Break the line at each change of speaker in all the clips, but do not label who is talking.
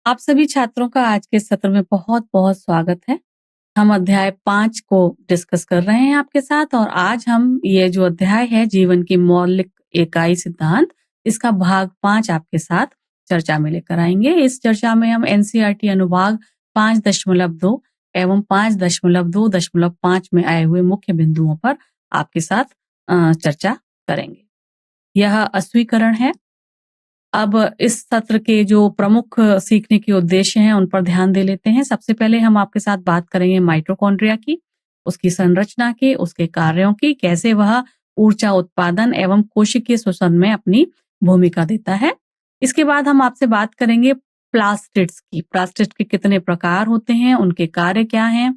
आप सभी छात्रों का आज के सत्र में बहुत-बहुत स्वागत है। हम अध्याय 5 को डिस्कस कर रहे हैं आपके साथ और आज हम ये जो अध्याय है जीवन की मौलिक इकाई सिद्धांत, इसका भाग 5 आपके साथ चर्चा में लेकर आएँगे। इस चर्चा में हम एनसीईआरटी अनुभाग 5.2 एवं 5.2.5 में आए हुए मुख्य बिंदुओं पर आपके साथ चर्चा करेंगे। यह अस्वीकरण है। अब इस सत्र के जो प्रमुख सीखने के उद्देश्य हैं उन पर ध्यान दे लेते हैं। सबसे पहले हम आपके साथ बात करेंगे माइटोकॉन्ड्रिया की, उसकी संरचना की, उसके कार्यों की, कैसे वह ऊर्जा उत्पादन एवं कोशिकीय श्वसन में अपनी भूमिका देता है। इसके बाद हम आपसे बात करेंगे प्लास्टिड्स की। प्लास्टिड के कितने प्रकार होते हैं, उनके कार्य क्या हैं,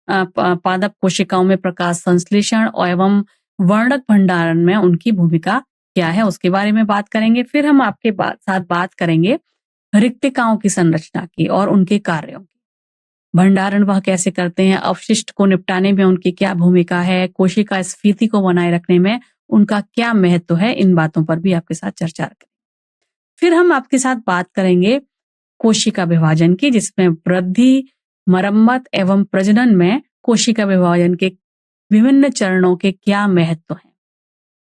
पादप कोशिकाओं में प्रकाश संश्लेषण एवं वर्णक भंडारण में उनकी भूमिका क्या है, उसके बारे में बात करेंगे। फिर हम आपके साथ बात करेंगे रिक्तिकाओं की संरचना की और उनके कार्यों की। भंडारण वह कैसे करते हैं, अवशिष्ट को निपटाने में उनकी क्या भूमिका है, कोशिका स्फीति को बनाए रखने में उनका क्या महत्व है, इन बातों पर भी आपके साथ चर्चा करेंगे। फिर हम आपके साथ बात करेंगे कोशिका विभाजन की, जिसमें वृद्धि, मरम्मत एवं प्रजनन में कोशिका विभाजन के विभिन्न चरणों के क्या महत्व हैं,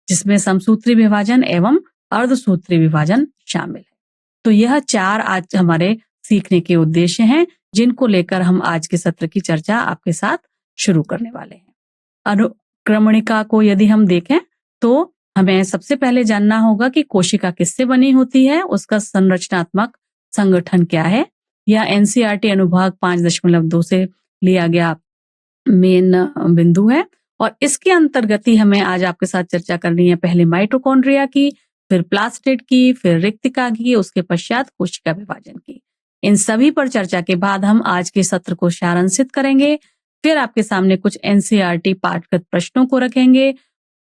जिसमें समसूत्री विभाजन एवं अर्धसूत्री विभाजन शामिल है। तो यह 4 आज हमारे सीखने के उद्देश्य हैं, जिनको लेकर हम आज के सत्र की चर्चा आपके साथ शुरू करने वाले हैं। अनुक्रमणिका को यदि हम देखें तो हमें सबसे पहले जानना होगा कि कोशिका किससे बनी होती है, उसका संरचनात्मक संगठन क्या है। यह एनसीईआरटी अनुभाग 5.2 से लिया गया मेन बिंदु है और इसके अंतर्गत ही हमें आज आपके साथ चर्चा करनी है पहले माइटोकॉन्ड्रिया की, फिर प्लास्टिड की, फिर रिक्तिका की, उसके पश्चात कोशिका विभाजन की। इन सभी पर चर्चा के बाद हम आज के सत्र को सारांशित करेंगे। फिर आपके सामने कुछ एनसीईआरटी पाठगत प्रश्नों को रखेंगे।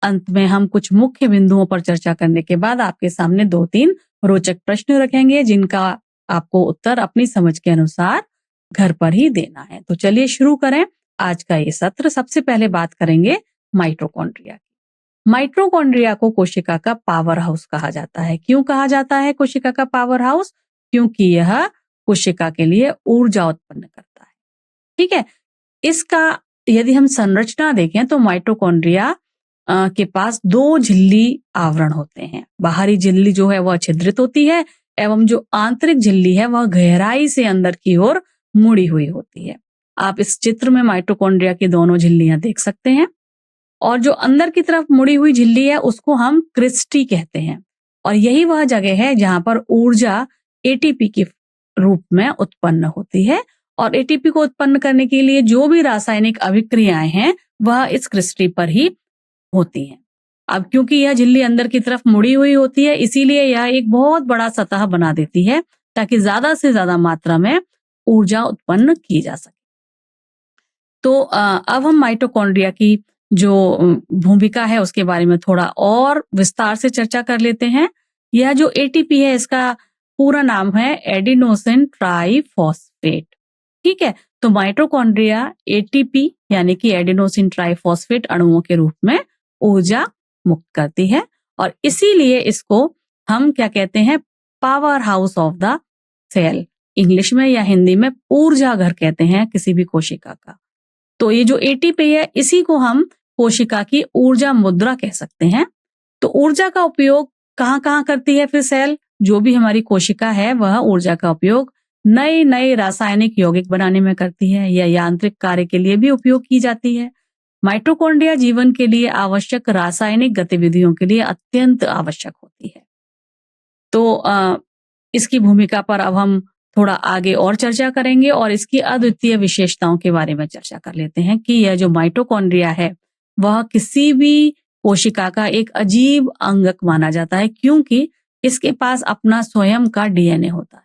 अंत में हम कुछ मुख्य बिंदुओं पर चर्चा करने के बाद आपके सामने 2-3 रोचक प्रश्न रखेंगे, जिनका आपको उत्तर अपनी समझ के अनुसार घर पर ही देना है। तो चलिए शुरू करें आज का ये सत्र। सबसे पहले बात करेंगे माइटोकॉन्ड्रिया की। माइटोकॉन्ड्रिया को कोशिका का पावर हाउस कहा जाता है। क्यों कहा जाता है कोशिका का पावर हाउस? क्योंकि यह कोशिका के लिए ऊर्जा उत्पन्न करता है। ठीक है, इसका यदि हम संरचना देखें तो माइटोकॉन्ड्रिया के पास 2 झिल्ली आवरण होते हैं। बाहरी झिल्ली जो है वह छिद्रित होती है एवं जो आंतरिक झिल्ली है वह गहराई से अंदर की ओर मुड़ी हुई होती है। आप इस चित्र में माइटोकॉन्ड्रिया की दोनों झिल्लियां देख सकते हैं और जो अंदर की तरफ मुड़ी हुई झिल्ली है उसको हम क्रिस्टी कहते हैं और यही वह जगह है जहां पर ऊर्जा एटीपी के रूप में उत्पन्न होती है और एटीपी को उत्पन्न करने के लिए जो भी रासायनिक अभिक्रियाएं हैं वह इस क्रिस्टी पर ही होती हैं। अब क्योंकि यह झिल्ली अंदर की तरफ मुड़ी हुई होती है, इसीलिए यह एक बहुत बड़ा सतह बना देती है ताकि ज्यादा से ज्यादा मात्रा में ऊर्जा उत्पन्न की जा सके। तो अब हम माइटोकॉन्ड्रिया की जो भूमिका है उसके बारे में थोड़ा और विस्तार से चर्चा कर लेते हैं। यह जो एटीपी है इसका पूरा नाम है एडिनोसिन ट्राइफॉस्फेट। ठीक है, तो माइटोकॉन्ड्रिया एटीपी यानी कि एडिनोसिन ट्राइफॉस्फेट अणुओं के रूप में ऊर्जा मुक्त करती है और इसीलिए इसको हम क्या कहते हैं, power house of the cell, English में या हिंदी में ऊर्जा घर कहते हैं किसी भी कोशिका का। तो ये जो एटीपी है इसी को हम कोशिका की ऊर्जा मुद्रा कह सकते हैं। तो ऊर्जा का उपयोग कहाँ कहाँ करती है फिर सेल? जो भी हमारी कोशिका है वह ऊर्जा का उपयोग नए नए रासायनिक यौगिक बनाने में करती है या यांत्रिक कार्य के लिए भी उपयोग की जाती है। माइटोकॉन्ड्रिया जीवन के लिए आवश्यक रासायनिक गतिविधियों के लिए अत्यंत आवश्यक होती है। तो इसकी भूमिका पर अब हम थोड़ा आगे और चर्चा करेंगे और इसकी अद्वितीय विशेषताओं के बारे में चर्चा कर लेते हैं कि यह जो माइटोकॉन्ड्रिया है वह किसी भी कोशिका का एक अजीब अंगक माना जाता है, क्योंकि इसके पास अपना स्वयं का डीएनए होता है,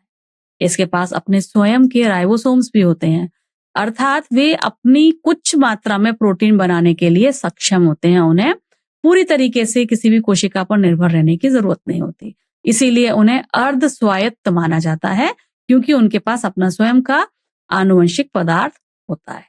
इसके पास अपने स्वयं के राइबोसोम्स भी होते हैं, अर्थात वे अपनी कुछ मात्रा में प्रोटीन बनाने के लिए सक्षम होते हैं। उन्हें पूरी तरीके से किसी भी कोशिका पर निर्भर रहने की जरूरत नहीं होती, इसीलिए उन्हें अर्ध स्वायत्त माना जाता है, क्योंकि उनके पास अपना स्वयं का आनुवंशिक पदार्थ होता है।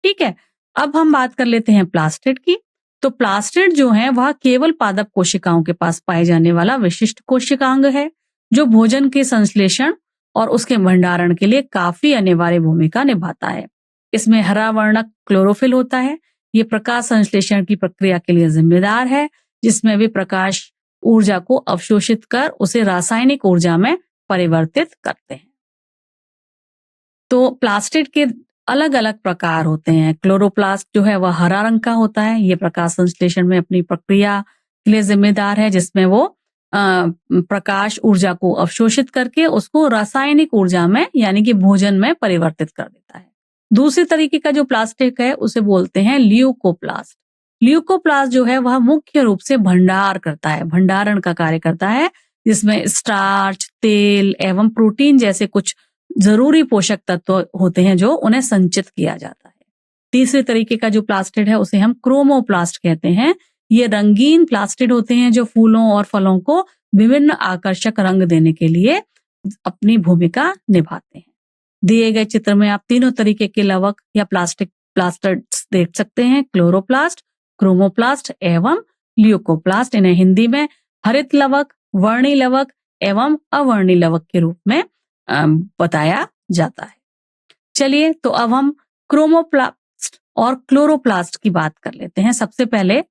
ठीक है, अब हम बात कर लेते हैं प्लास्टिड की। तो प्लास्टिड जो है वह केवल पादप कोशिकाओं के पास पाए जाने वाला विशिष्ट कोशिकांग है जो भोजन के संश्लेषण और उसके भंडारण के लिए काफी अनिवार्य भूमिका निभाता है। इसमें हरा वर्णक क्लोरोफिल होता है। ये प्रकाश संश्लेषण की प्रक्रिया के लिए जिम्मेदार है, जिसमें वे प्रकाश ऊर्जा को अवशोषित कर उसे रासायनिक ऊर्जा में परिवर्तित करते हैं। तो प्लास्टिड के अलग अलग प्रकार होते हैं। क्लोरोप्लास्ट जो है वह हरा रंग का होता है। ये प्रकाश संश्लेषण में अपनी प्रक्रिया के लिए जिम्मेदार है, जिसमें वो प्रकाश ऊर्जा को अवशोषित करके उसको रासायनिक ऊर्जा में यानी कि भोजन में परिवर्तित कर देता है। दूसरी तरीके का जो प्लास्टिक है उसे बोलते हैं ल्यूकोप्लास्ट। ल्यूकोप्लास्ट जो है वह मुख्य रूप से भंडार करता है, भंडारण का कार्य करता है, जिसमें स्टार्च, तेल एवं प्रोटीन जैसे कुछ जरूरी पोषक तत्व होते हैं जो उन्हें संचित किया जाता है। तीसरे तरीके का जो प्लास्टिड है उसे हम क्रोमोप्लास्ट कहते हैं। ये रंगीन प्लास्टिड होते हैं जो फूलों और फलों को विभिन्न आकर्षक रंग देने के लिए अपनी भूमिका निभाते हैं। दिए गए चित्र में आप तीनों तरीके के लवक या प्लास्टिक प्लास्टिड्स देख सकते हैं, क्लोरोप्लास्ट, क्रोमोप्लास्ट एवं ल्यूकोप्लास्ट। इन्हें हिंदी में हरित लवक, वर्णी लवक एवं अवर्णी लवक के रूप में बताया जाता है। चलिए तो अब हम क्रोमोप्लास्ट और क्लोरोप्लास्ट की बात कर लेते हैं। सबसे पहले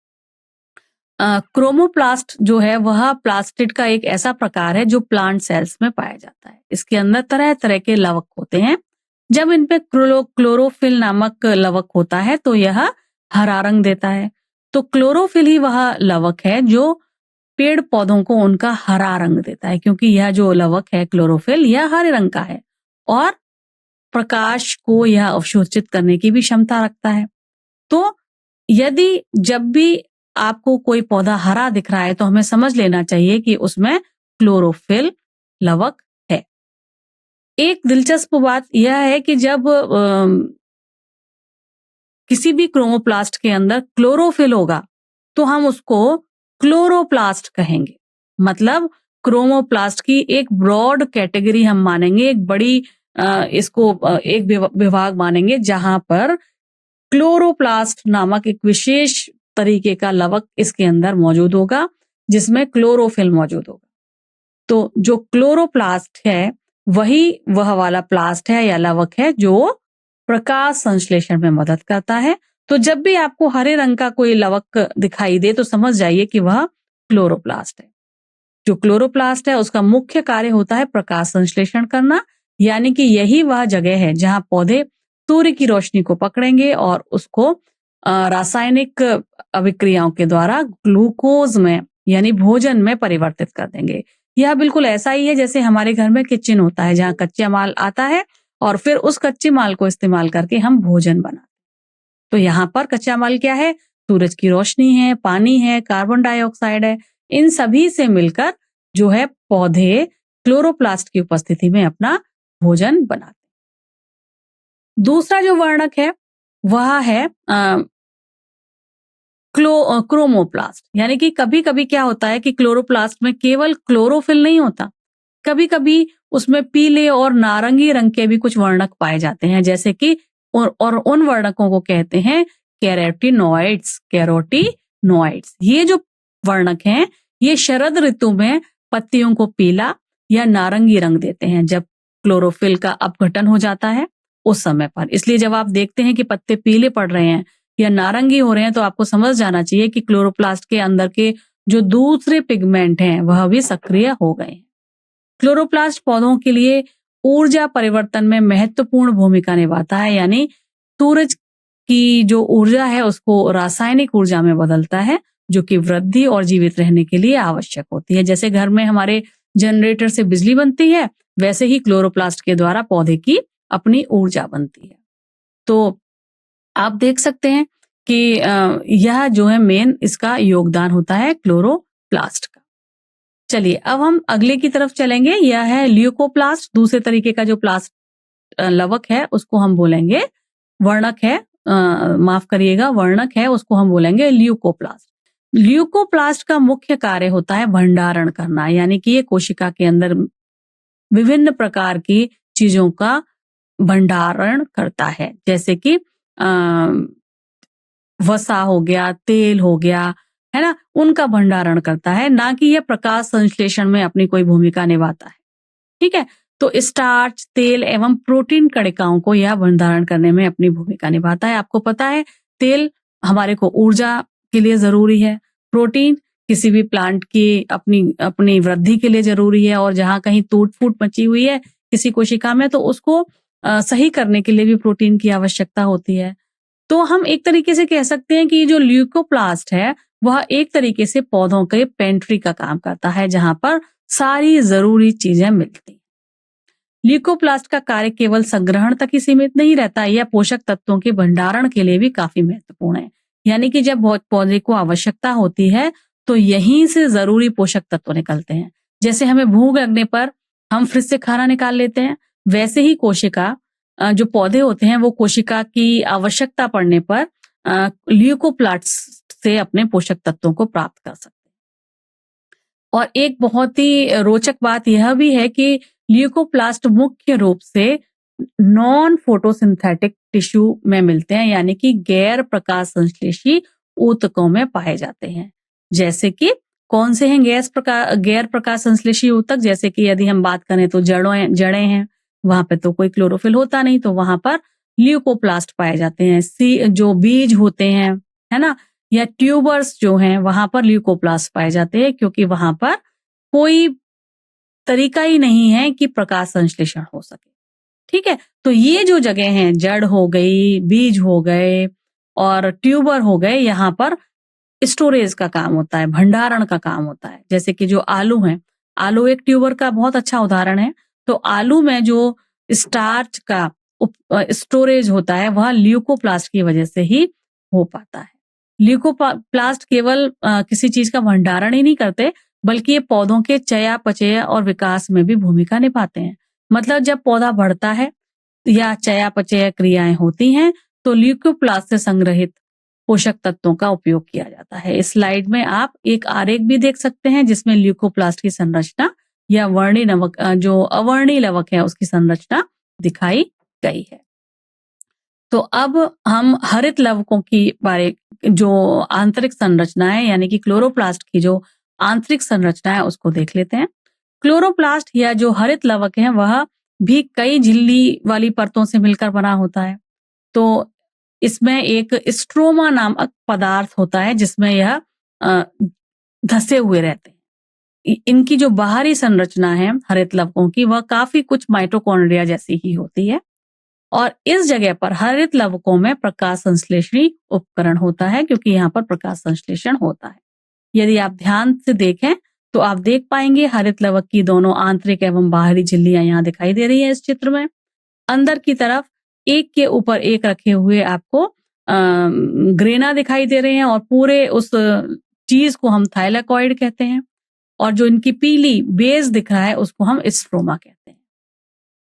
क्रोमोप्लास्ट जो है वह प्लास्टिड का एक ऐसा प्रकार है जो प्लांट सेल्स में पाया जाता है। इसके अंदर तरह तरह के लवक होते हैं। जब इनपे क्लोरोफिल नामक लवक होता है तो यह हरा रंग देता है। तो क्लोरोफिल ही वह लवक है जो पेड़ पौधों को उनका हरा रंग देता है, क्योंकि यह जो लवक है क्लोरोफिल यह हरे रंग का है और प्रकाश को यह अवशोषित करने की भी क्षमता रखता है। तो यदि जब भी आपको कोई पौधा हरा दिख रहा है तो हमें समझ लेना चाहिए कि उसमें क्लोरोफिल लवक है। एक दिलचस्प बात यह है कि जब किसी भी क्रोमोप्लास्ट के अंदर क्लोरोफिल होगा तो हम उसको क्लोरोप्लास्ट कहेंगे। मतलब क्रोमोप्लास्ट की एक ब्रॉड कैटेगरी हम मानेंगे, एक बड़ी इसको एक विभाग मानेंगे जहां पर क्लोरोप्लास्ट नामक एक विशेष तरीके का लवक इसके अंदर मौजूद होगा, जिसमें क्लोरोफिल मौजूद होगा। तो जो क्लोरोप्लास्ट है वही वह वाला प्लास्ट है या लवक है जो प्रकाश संश्लेषण में मदद करता है। तो जब भी आपको हरे रंग का कोई लवक दिखाई दे तो समझ जाइए कि वह क्लोरोप्लास्ट है। जो क्लोरोप्लास्ट है उसका मुख्य कार्य होता है प्रकाश संश्लेषण करना, यानी कि यही वह जगह है जहां पौधे सूर्य की रोशनी को पकड़ेंगे और उसको रासायनिक अभिक्रियाओं के द्वारा ग्लूकोज में यानी भोजन में परिवर्तित कर देंगे। यह बिल्कुल ऐसा ही है जैसे हमारे घर में किचन होता है जहां कच्चा माल आता है और फिर उस कच्चे माल को इस्तेमाल करके हम भोजन बनाते हैं। तो यहाँ पर कच्चा माल क्या है? सूरज की रोशनी है, पानी है, कार्बन डाइऑक्साइड है। इन सभी से मिलकर जो है पौधे क्लोरोप्लास्ट की उपस्थिति में अपना भोजन बनाते हैं। दूसरा जो वर्णक है वह है क्रोमोप्लास्ट। यानी कि कभी कभी क्या होता है कि क्लोरोप्लास्ट में केवल क्लोरोफिल नहीं होता, कभी कभी उसमें पीले और नारंगी रंग के भी कुछ वर्णक पाए जाते हैं, जैसे कि और उन वर्णकों को कहते हैं कैरोटीनॉइड्स। कैरोटीनॉइड्स ये जो वर्णक हैं ये शरद ऋतु में पत्तियों को पीला या नारंगी रंग देते हैं जब क्लोरोफिल का अपघटन हो जाता है उस समय पर। इसलिए जब आप देखते हैं कि पत्ते पीले पड़ रहे हैं या नारंगी हो रहे हैं तो आपको समझ जाना चाहिए कि क्लोरोप्लास्ट के अंदर के जो दूसरे पिगमेंट हैं वह भी सक्रिय हो गए हैं। क्लोरोप्लास्ट पौधों के लिए ऊर्जा परिवर्तन में महत्वपूर्ण भूमिका निभाता है, यानी सूरज की जो ऊर्जा है उसको रासायनिक ऊर्जा में बदलता है जो कि वृद्धि और जीवित रहने के लिए आवश्यक होती है। जैसे घर में हमारे जनरेटर से बिजली बनती है वैसे ही क्लोरोप्लास्ट के द्वारा पौधे की अपनी ऊर्जा बनती है। तो आप देख सकते हैं कि यह जो है मेन इसका योगदान होता है क्लोरोप्लास्ट का। चलिए अब हम अगले की तरफ चलेंगे। यह है ल्यूकोप्लास्ट। दूसरे तरीके का जो प्लास्ट लवक है उसको हम बोलेंगे वर्णक है, माफ करिएगा वर्णक है, उसको हम बोलेंगे ल्यूकोप्लास्ट। ल्यूकोप्लास्ट का मुख्य कार्य होता है भंडारण करना, यानी कि ये कोशिका के अंदर विभिन्न प्रकार की चीजों का भंडारण करता है, जैसे कि वसा हो गया, तेल हो गया, है ना, उनका भंडारण करता है, ना कि यह प्रकाश संश्लेषण में अपनी कोई भूमिका निभाता है। ठीक है। तो स्टार्च, तेल एवं प्रोटीन कणिकाओं को यह भंडारण करने में अपनी भूमिका निभाता है। आपको पता है तेल हमारे को ऊर्जा के लिए ज़रूरी है, प्रोटीन किसी भी प्लांट की अपनी अपनी वृद्धि के लिए ज़रूरी है, और जहाँ कहीं टूट-फूट मची हुई है किसी कोशिका में तो उसको सही करने के लिए भी प्रोटीन की आवश्यकता होती है। तो हम एक तरीके से कह सकते हैं कि ये जो ल्यूकोप्लास्ट है, वह एक तरीके से पौधों के पेंट्री का काम करता है, जहाँ पर सारी ज़रूरी चीज़ें मिलती हैं। ल्यूकोप्लास्ट का कार्य केवल संग्रहण तक ही सीमित नहीं रहता, यह पोषक तत्वों के भंडारण के लिए भी काफ़ी महत्वपूर्ण है। यानी कि जब पौधे को आवश्यकता होती है, तो यहीं से ज़रूरी पोषक तत्व निकलते हैं। जैसे हमें भूख लगने पर हम फ्रिज से खाना निकाल लेते हैं, वैसे ही कोशिका जो पौधे होते हैं वो कोशिका की आवश्यकता पड़ने पर ल्यूकोप्लास्ट से अपने पोषक तत्वों को प्राप्त कर सकते हैं। और एक बहुत ही रोचक बात यह भी है कि ल्यूकोप्लास्ट मुख्य रूप से नॉन फोटोसिंथेटिक टिश्यू में मिलते हैं, यानी कि गैर प्रकाश संश्लेषी ऊतकों में पाए जाते हैं। जैसे कि कौन से हैं गैर प्रकाश संश्लेषी ऊतक? जैसे कि यदि हम बात करें तो जड़ें हैं, वहां पे तो कोई क्लोरोफिल होता नहीं, तो वहां पर ल्यूकोप्लास्ट पाए जाते हैं। जो बीज होते हैं, है ना, या ट्यूबर्स जो हैं, वहां पर ल्यूकोप्लास्ट पाए जाते हैं, क्योंकि वहां पर कोई तरीका ही नहीं है कि प्रकाश संश्लेषण हो सके। ठीक है, तो ये जो जगह हैं, जड़ हो गई, बीज हो गए और ट्यूबर हो गए, यहाँ पर स्टोरेज का काम होता है, भंडारण का काम होता है। जैसे कि जो आलू है, आलू एक ट्यूबर का बहुत अच्छा उदाहरण है। तो आलू में जो स्टार्च का स्टोरेज होता है, वह ल्यूकोप्लास्ट की वजह से ही हो पाता है। ल्यूकोप्लास्ट केवल किसी चीज का भंडारण ही नहीं करते, बल्कि ये पौधों के चयापचय और विकास में भी भूमिका निभाते हैं। मतलब जब पौधा बढ़ता है या चयापचय क्रियाएं होती हैं, तो ल्यूकोप्लास्ट से संग्रहित पोषक तत्वों का उपयोग किया जाता है। इस स्लाइड में आप एक आरेख भी देख सकते हैं, जिसमें ल्यूकोप्लास्ट की संरचना या वर्णी लवक जो अवर्णी लवक है उसकी संरचना दिखाई गई है। तो अब हम हरित लवकों की जो आंतरिक संरचना है, यानी कि क्लोरोप्लास्ट की जो आंतरिक संरचना है, उसको देख लेते हैं। क्लोरोप्लास्ट या जो हरित लवक है, वह भी कई झिल्ली वाली परतों से मिलकर बना होता है। तो इसमें एक स्ट्रोमा नामक पदार्थ होता है, जिसमें यह धसे हुए रहते हैं। इनकी जो बाहरी संरचना है हरित लवकों की, वह काफी कुछ माइटोकॉन्ड्रिया जैसी ही होती है, और इस जगह पर हरित लवकों में प्रकाश संश्लेषणी उपकरण होता है, क्योंकि यहाँ पर प्रकाश संश्लेषण होता है। यदि आप ध्यान से देखें तो आप देख पाएंगे हरित लवक की दोनों आंतरिक एवं बाहरी झिल्लियां यहाँ दिखाई दे रही है इस चित्र में। अंदर की तरफ एक के ऊपर एक रखे हुए आपको ग्रेना दिखाई दे रहे हैं, और पूरे उस चीज को हम थाइलाकॉइड कहते हैं, और जो इनकी पीली बेस दिख रहा है उसको हम स्ट्रोमा कहते हैं।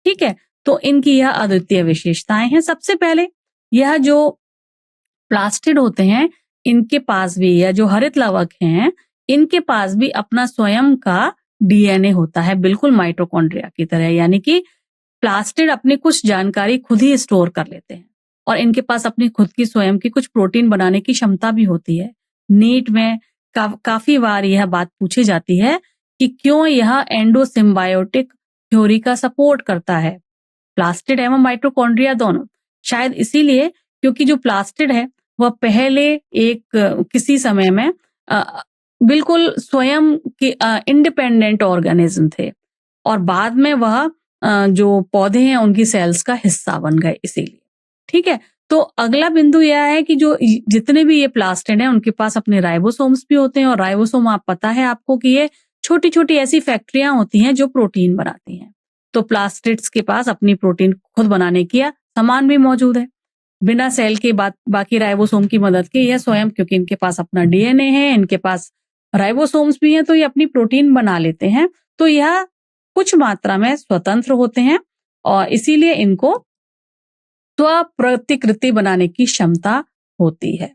ठीक है, तो इनकी यह अद्वितीय विशेषताएं हैं। सबसे पहले यह जो प्लास्टिड होते हैं, इनके पास भी, या जो हरित लवक हैं, इनके पास भी अपना स्वयं का डीएनए होता है, बिल्कुल माइटोकॉन्ड्रिया की तरह। यानी कि प्लास्टिड अपनी कुछ जानकारी खुद ही स्टोर कर लेते हैं, और इनके पास अपनी खुद की स्वयं की कुछ प्रोटीन बनाने की क्षमता भी होती है। नीट में काफी बार यह बात पूछी जाती है कि क्यों यह एंडोसिम्बायोटिक थ्योरी का सपोर्ट करता है, प्लास्टिड एवं माइटोकॉन्ड्रिया दोनों। शायद इसीलिए क्योंकि जो प्लास्टिड है वह पहले एक किसी समय में बिल्कुल स्वयं के इंडिपेंडेंट ऑर्गेनिज्म थे, और बाद में वह जो पौधे हैं उनकी सेल्स का हिस्सा बन गए, इसीलिए। ठीक है, तो अगला बिंदु यह है कि जो जितने भी ये प्लास्टिड हैं उनके पास अपने राइबोसोम्स भी होते हैं, और राइबोसोम आप पता है आपको कि ये छोटी छोटी ऐसी फैक्ट्रियां होती हैं जो प्रोटीन बनाती हैं। तो प्लास्टिड्स के पास अपनी प्रोटीन खुद बनाने की सामान भी मौजूद है, बिना सेल के बाकी राइबोसोम की मदद के। यह स्वयं, क्योंकि इनके पास अपना डीएनए है, इनके पास राइबोसोम्स भी हैं, तो ये अपनी प्रोटीन बना लेते हैं। तो यह कुछ मात्रा में स्वतंत्र होते हैं, और इसीलिए इनको स्वप्रतिकृति बनाने की क्षमता होती है।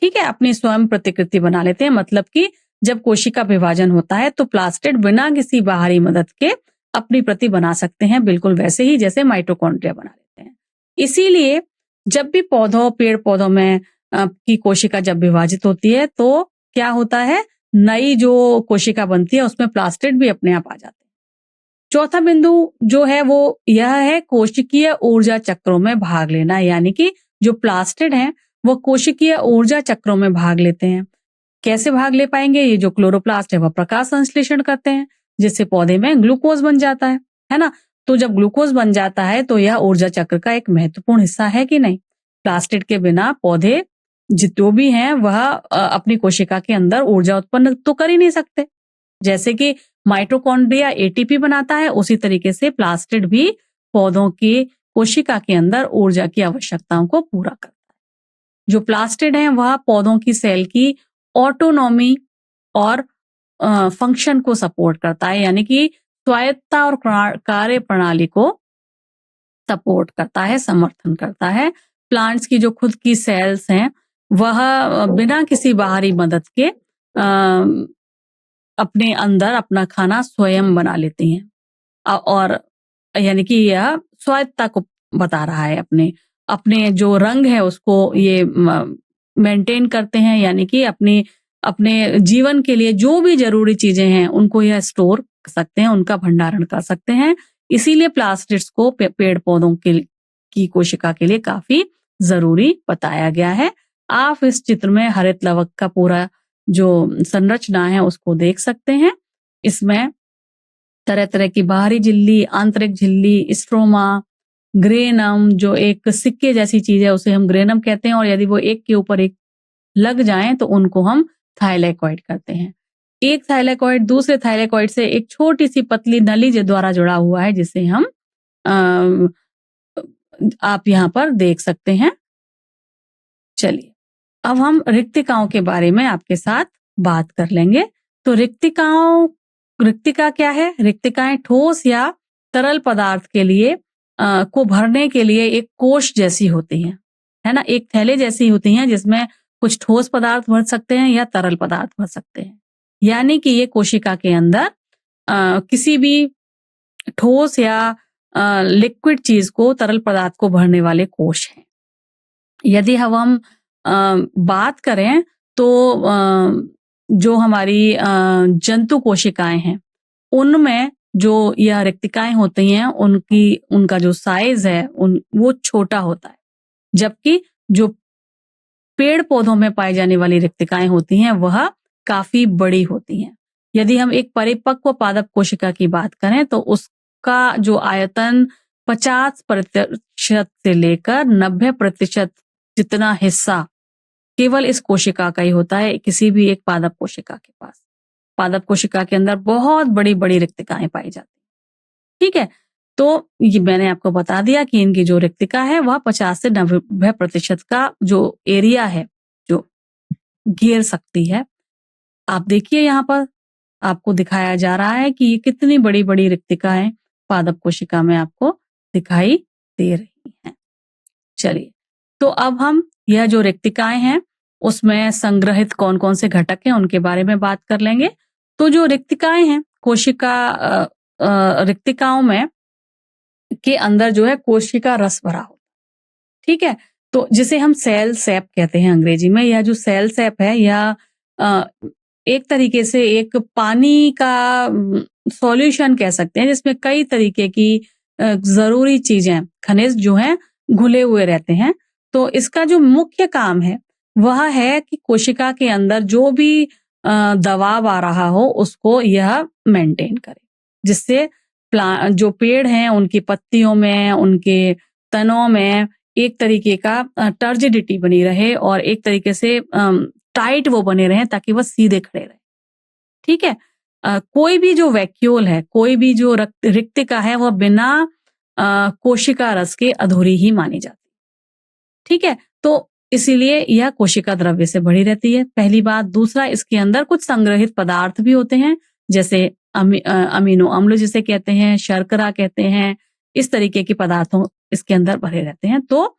ठीक है, अपनी स्वयं प्रतिकृति बना लेते हैं। मतलब कि जब कोशिका विभाजन होता है तो प्लास्टिड बिना किसी बाहरी मदद के अपनी प्रति बना सकते हैं, बिल्कुल वैसे ही जैसे माइटोकॉन्ड्रिया बना लेते हैं। इसीलिए जब भी पेड़ पौधों में की कोशिका जब विभाजित होती है, तो क्या होता है, नई जो कोशिका बनती है उसमें प्लास्टिड भी अपने आप आ जाते हैं। चौथा बिंदु जो है वो यह है कोशिकीय ऊर्जा चक्रों में भाग लेना, यानी कि जो प्लास्टिड हैं वो कोशिकीय ऊर्जा चक्रों में भाग लेते हैं। कैसे भाग ले पाएंगे? ये जो क्लोरोप्लास्ट है वह प्रकाश संश्लेषण करते हैं जिससे पौधे में ग्लूकोज बन जाता है ना। तो जब ग्लूकोज बन जाता है तो यह ऊर्जा चक्र का एक महत्वपूर्ण हिस्सा है कि नहीं। प्लास्टिड के बिना पौधे जो भी हैं वह अपनी कोशिका के अंदर ऊर्जा उत्पन्न तो कर ही नहीं सकते। जैसे कि माइटोकॉन्ड्रिया एटीपी बनाता है, उसी तरीके से प्लास्टिड भी पौधों की कोशिका के अंदर ऊर्जा की आवश्यकताओं को पूरा करता है। जो प्लास्टिड है वह पौधों की सेल की ऑटोनॉमी और फंक्शन को सपोर्ट करता है, यानी कि स्वायत्तता और कार्य प्रणाली को सपोर्ट करता है, समर्थन करता है। प्लांट्स की जो खुद की सेल्स हैं वह बिना किसी बाहरी मदद के अपने अंदर अपना खाना स्वयं बना लेती हैं और यानी कि यह स्वायत्तता को बता रहा है। अपने अपने जो रंग है उसको ये मेंटेन करते हैं, यानी कि अपने जीवन के लिए जो भी जरूरी चीजें हैं उनको यह स्टोर कर सकते हैं, उनका भंडारण कर सकते हैं। इसीलिए प्लास्टिड्स को पेड़ पौधों की कोशिका के लिए काफी जरूरी बताया गया है। आप इस चित्र में हरित लवक का पूरा जो संरचना है उसको देख सकते हैं। इसमें तरह तरह की बाहरी झिल्ली, आंतरिक झिल्ली, स्ट्रोमा, ग्रेनम जो एक सिक्के जैसी चीज है उसे हम ग्रेनम कहते हैं, और यदि वो एक के ऊपर एक लग जाएं तो उनको हम थाइलेकॉइड कहते हैं। एक थाइलेकॉइड दूसरे थाइलेकॉइड से एक छोटी सी पतली नली द्वारा जुड़ा हुआ है जिसे हम आप यहाँ पर देख सकते हैं। चलिए अब हम रिक्तिकाओं के बारे में आपके साथ बात कर लेंगे। तो रिक्तिका क्या है? रिक्तिकाएं ठोस या तरल पदार्थ के लिए को भरने के लिए एक कोश जैसी होती हैं, है ना, एक थैले जैसी होती हैं जिसमें कुछ ठोस पदार्थ भर सकते हैं या तरल पदार्थ भर सकते हैं। यानी कि ये कोशिका के अंदर किसी भी ठोस या लिक्विड चीज को, तरल पदार्थ को भरने वाले कोश हैं। यदि हम बात करें तो जो हमारी जंतु कोशिकाएं हैं उनमें जो यह रिक्तिकाएं होती हैं उनका जो साइज है वो छोटा होता है, जबकि जो पेड़ पौधों में पाई जाने वाली रिक्तिकाएं होती हैं वह काफी बड़ी होती हैं। यदि हम एक परिपक्व पादप कोशिका की बात करें तो उसका जो आयतन 50% से लेकर 90% जितना हिस्सा केवल इस कोशिका का ही होता है, किसी भी एक पादप कोशिका के पास। पादप कोशिका के अंदर बहुत बड़ी बड़ी रिक्तिकाएं पाई जाती हैं। ठीक है, तो ये मैंने आपको बता दिया कि इनकी जो रिक्तिका है वह 50 से 90% का जो एरिया है जो घेर सकती है। आप देखिए यहाँ पर आपको दिखाया जा रहा है कि ये कितनी बड़ी बड़ी रिक्तिकाएं पादप कोशिका में आपको दिखाई दे रही हैं। चलिए, तो अब हम यह जो रिक्तिकाएं हैं उसमें संग्रहित कौन कौन से घटक हैं उनके बारे में बात कर लेंगे। तो जो रिक्तिकाएं हैं रिक्तिकाओं में के अंदर जो है कोशिका रस भरा हो, ठीक है, तो जिसे हम सेल सैप कहते हैं अंग्रेजी में। यह जो सेल सैप है यह एक तरीके से एक पानी का सॉल्यूशन कह सकते हैं जिसमें कई तरीके की जरूरी चीजें, खनिज जो हैं घुले हुए रहते हैं। तो इसका जो मुख्य काम है वह है कि कोशिका के अंदर जो भी दबाव आ रहा हो उसको यह मेंटेन करे, जिससे जो पेड़ हैं उनकी पत्तियों में, उनके तनों में एक तरीके का टर्जिडिटी बनी रहे और एक तरीके से टाइट वो बने रहे ताकि वह सीधे खड़े रहे। ठीक है, कोई भी जो वैक्यूल है, कोई भी जो रिक्तिका है वह बिना कोशिका रस के अधूरी ही मानी जाती है। ठीक है, तो इसीलिए यह कोशिका द्रव्य से भरी रहती है, पहली बात। दूसरा, इसके अंदर कुछ संग्रहित पदार्थ भी होते हैं जैसे अमीनो अम्ल जिसे कहते हैं, शर्करा कहते हैं, इस तरीके के पदार्थों इसके अंदर भरे रहते हैं। तो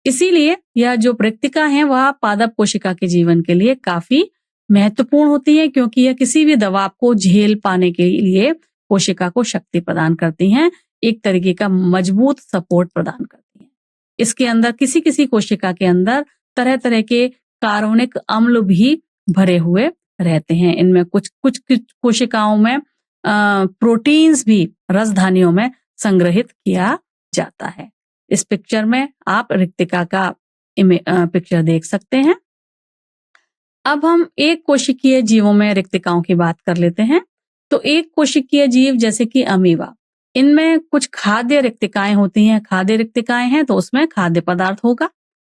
इसीलिए यह जो रिक्तिका है वह पादप कोशिका के जीवन के लिए काफी महत्वपूर्ण होती है, क्योंकि यह किसी भी दबाव को झेल पाने के लिए कोशिका को शक्ति प्रदान करती हैं, एक तरीके का मजबूत सपोर्ट प्रदान करती हैं। इसके अंदर किसी किसी कोशिका के अंदर तरह तरह के कार्बनिक अम्ल भी भरे हुए रहते हैं। इनमें कुछ कुछ कोशिकाओं में प्रोटीन्स भी रसधानियों में संग्रहित किया जाता है। इस पिक्चर में आप रिक्तिका का पिक्चर देख सकते हैं। अब हम एक कोशिकीय जीवों में रिक्तिकाओं की बात कर लेते हैं। तो एक कोशिकीय जीव जैसे कि अमीबा, इनमें कुछ खाद्य रिक्तिकाएं होती हैं। खाद्य रिक्तिकाएं हैं तो उसमें खाद्य पदार्थ होगा,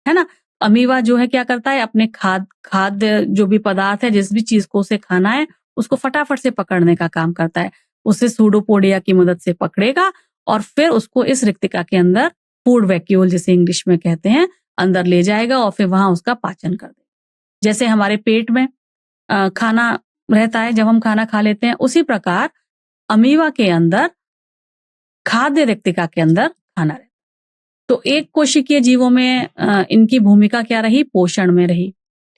है ना। अमीबा जो है क्या करता है, अपने खाद्य जो भी पदार्थ है, जिस भी चीज को उसे खाना है, उसको फटाफट से पकड़ने का काम करता है। उसे सूडोपोडिया की मदद से पकड़ेगा और फिर उसको इस रिक्तिका के अंदर, फूड वैक्यूल जिसे इंग्लिश में कहते हैं, अंदर ले जाएगा और फिर वहां उसका पाचन कर देगा। जैसे हमारे पेट में खाना रहता है जब हम खाना खा लेते हैं, उसी प्रकार अमीबा के अंदर, खाद्य रिक्तिका के अंदर खाना रहता है। तो एक कोशिकीय जीवों में इनकी भूमिका क्या रही, पोषण में रही।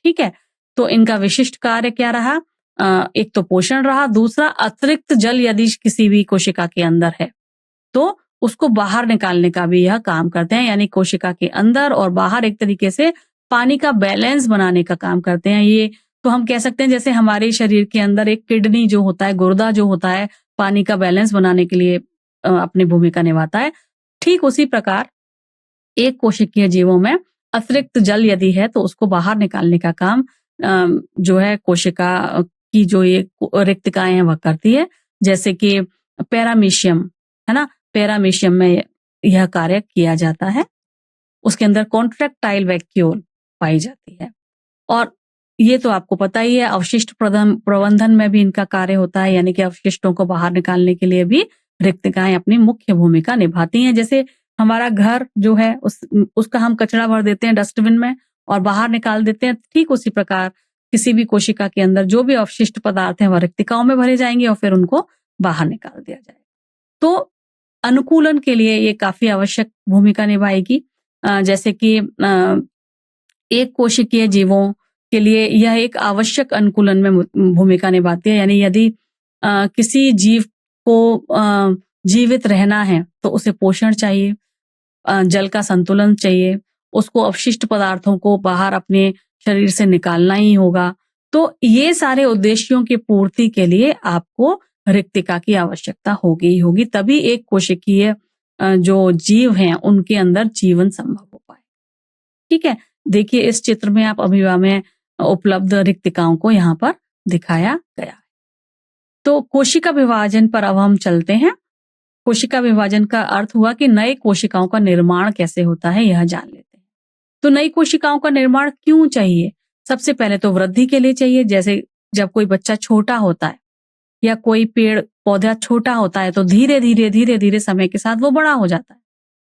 ठीक है, तो इनका विशिष्ट कार्य क्या रहा, एक तो पोषण रहा, दूसरा अतिरिक्त जल यदि किसी भी कोशिका के अंदर है तो उसको बाहर निकालने का भी यह काम करते हैं। यानी कोशिका के अंदर और बाहर एक तरीके से पानी का बैलेंस बनाने का काम करते हैं। ये तो हम कह सकते हैं जैसे हमारे शरीर के अंदर एक किडनी जो होता है, गुर्दा जो होता है, पानी का बैलेंस बनाने के लिए अपनी भूमिका निभाता है। ठीक उसी प्रकार एक कोशिकीय जीवों में अतिरिक्त जल यदि है तो उसको बाहर निकालने का काम जो है कोशिका की जो ये रिक्तिकाएं हैं वह करती है। जैसे कि पैरामीशियम, है ना, पैरामीशियम में यह कार्य किया जाता है। उसके अंदर कॉन्ट्रैक्टाइल वैक्यूल पाई जाती है। और ये तो आपको पता ही है, अवशिष्ट प्रबंधन में भी इनका कार्य होता है। यानी कि अवशिष्टों को बाहर निकालने के लिए भी रिक्तिकाएं अपनी मुख्य भूमिका निभाती हैं। जैसे हमारा घर जो है उसका हम कचरा भर देते हैं डस्टबिन में और बाहर निकाल देते हैं, ठीक उसी प्रकार किसी भी कोशिका के अंदर जो भी अवशिष्ट पदार्थ हैं वह रिक्तिकाओं में भरे जाएंगे और फिर उनको बाहर निकाल दिया जाएगा। तो अनुकूलन के लिए ये काफी आवश्यक भूमिका निभाएगी। जैसे कि एक कोशिकीय जीवों के लिए यह एक आवश्यक अनुकूलन में भूमिका निभाती है। यानी यदि किसी जीव को जीवित रहना है तो उसे पोषण चाहिए, जल का संतुलन चाहिए, उसको अवशिष्ट पदार्थों को बाहर अपने शरीर से निकालना ही होगा। तो ये सारे उद्देश्यों की पूर्ति के लिए आपको रिक्तिका की आवश्यकता होगी ही होगी, तभी एक कोशिकीय जो जीव हैं उनके अंदर जीवन संभव हो पाए। ठीक है, देखिए इस चित्र में आप अमीबा में उपलब्ध रिक्तिकाओं को यहाँ पर दिखाया गया है। तो कोशिका विभाजन पर अब हम चलते हैं। कोशिका विभाजन का अर्थ हुआ कि नए कोशिकाओं का निर्माण कैसे होता है यह जान लेते हैं। तो नई कोशिकाओं का निर्माण क्यों चाहिए? सबसे पहले तो वृद्धि के लिए चाहिए। जैसे जब कोई बच्चा छोटा होता है या कोई पेड़ पौधा छोटा होता है तो धीरे धीरे समय के साथ वो बड़ा हो जाता है।